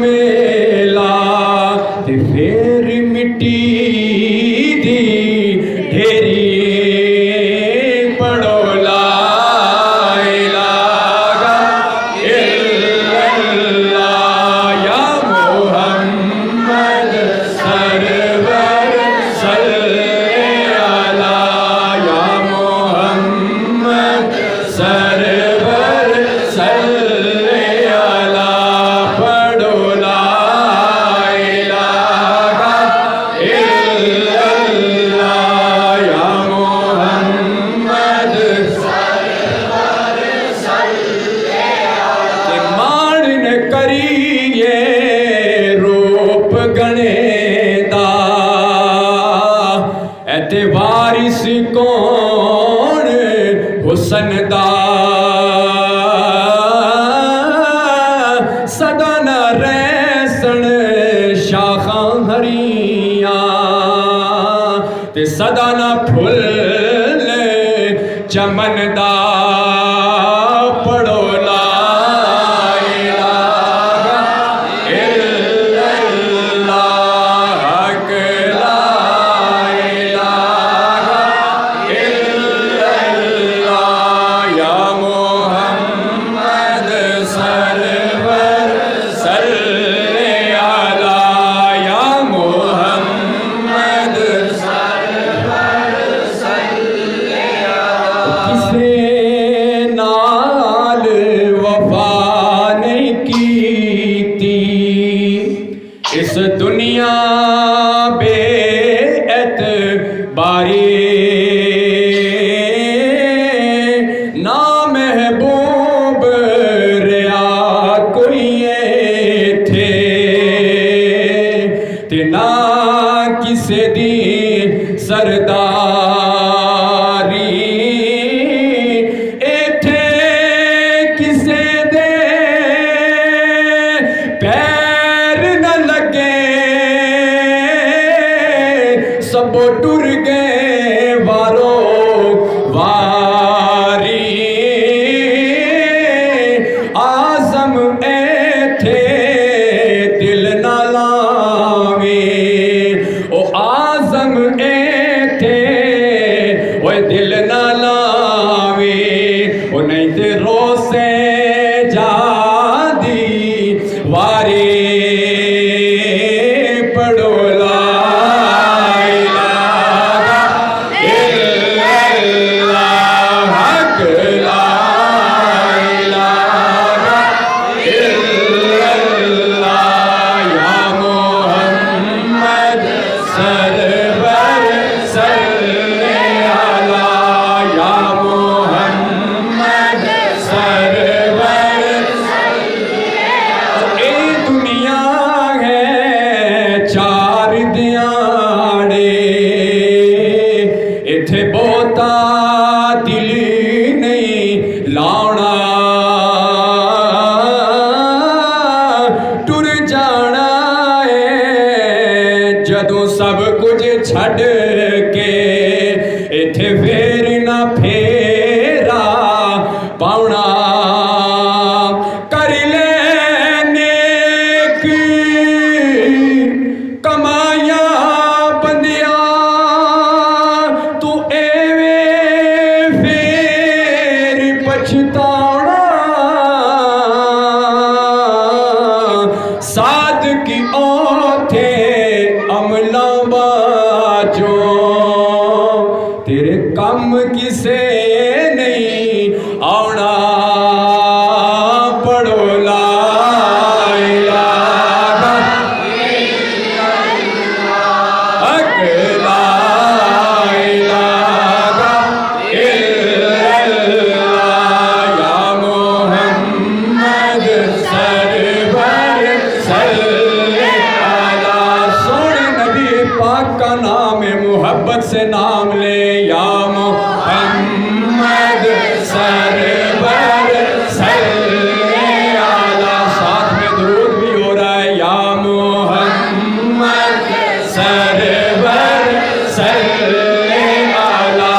मेला ते फेर मिट्टी दी ढेरी पढ़ो ला इलाहा इल्लल्लाह या मोहम्मद सरवर सल्ले अला या मोहम्मद सरवर सल्ले अला पढ़ो ला इलाहा इल्लल्लाह या मोहम्मद सरवर सल्ले अला ते माण करिए रूप गणे दा एते वारिस कौन हुसन दा सदा न रहसन शाखां हरियां ते सदा न फुल चमन दा पढ़ो ला इलाहा इल्लल्लाह हक ला इलाहा इल्लल्लाह या मोहम्मद सरवर सल्ले अला या मोहम्मद सरवर सल्ले अला किसे नाल वफा नहीं कीती इस दुनिया बे एतबारी ना महबूब रिया कोई थे ते ना किसे दी सरदारी एथे किसे दे पैर न लगे सबो टुर गए वारो वारी आज़म एथे दिल न लावे ओ आज़म एथे ओए दिल न लावे ओ नहीं ते रोसे जादी वारी पढ़ो ला इलाहा इल्लल्लाह हक ला इलाहा इल्लल्लाह या मोहम्मद सरवर सल्ले अला या मोहम्मद सरवर ए दुनिया है चार दियाड़े इथे बहुता दिल नहीं लाउना टुर जाना है जदों सब कुछ छड़ के इथे फेर ना फेरा पाउना कर ले नेक कमाया बंदिया तू एवें फेर पछताना साध की ओथे अमला बाजो तेरे कम किसे नहीं आना पढ़ो ला इलाहा हक ला इलाहा इल्लल्लाह या मोहम्मद सरवर सल्ले अला सोने नबी पाक का नाम है मोहब्बत से नाम ले या मोहम्मद सरवर सल्ले अला साथ में दुरूद भी हो रहा है या मोहम्मद सरवर सल्ले अला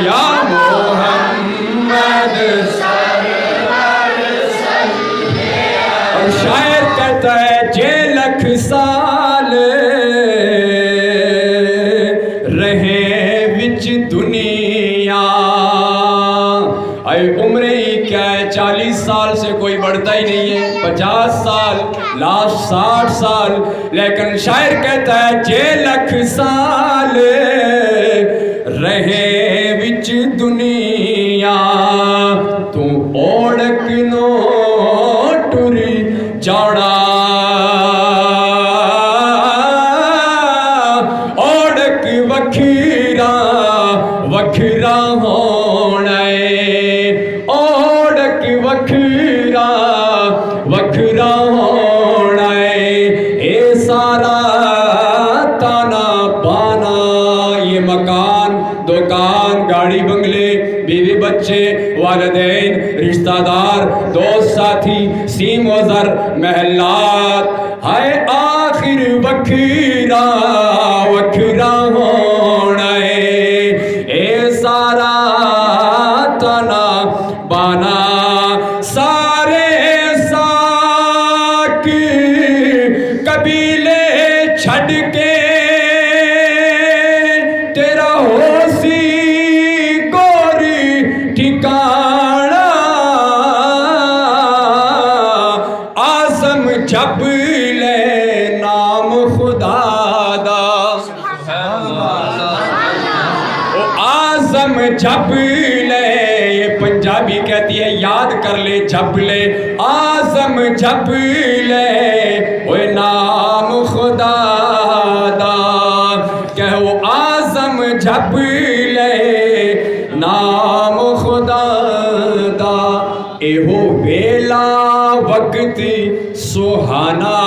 या मोहम्मद सरवर सल्ले। और शायर कहता है साल रहे विच दुनिया। अरे उम्र ही क्या है, 40 साल से कोई बढ़ता ही नहीं है, 50 साल लास्ट 60 साल, लेकिन शायर कहता है जे लख साल रहे विच दुनिया, तू ओढ़क नो टुरी जाना, ओढ़क वखीरा वखरा होना, ओढ़क वखरा वखरा होना, ए सारा ताना बाना, ये मकान दुकान गाड़ी बंगले बीवी बच्चे वालिदैन रिश्तेदार दोस्त साथी सीम वज़र महलात, हाय आखिर वखरा वखरा होना, ए सारा तना बाना, सारे साकी कबीले छड़ के तेरा होसी गोरी ठिकाना, आज़म जप ले नाम खुदा दा, ओ आज़म जप ले, ये पंजाबी कहती है याद कर ले जप ले, आज़म जप ले ओए नाम खुदा दा, कहो आज़म जप ले नाम खुदा दा, एहो वेला वक्त सुहाना।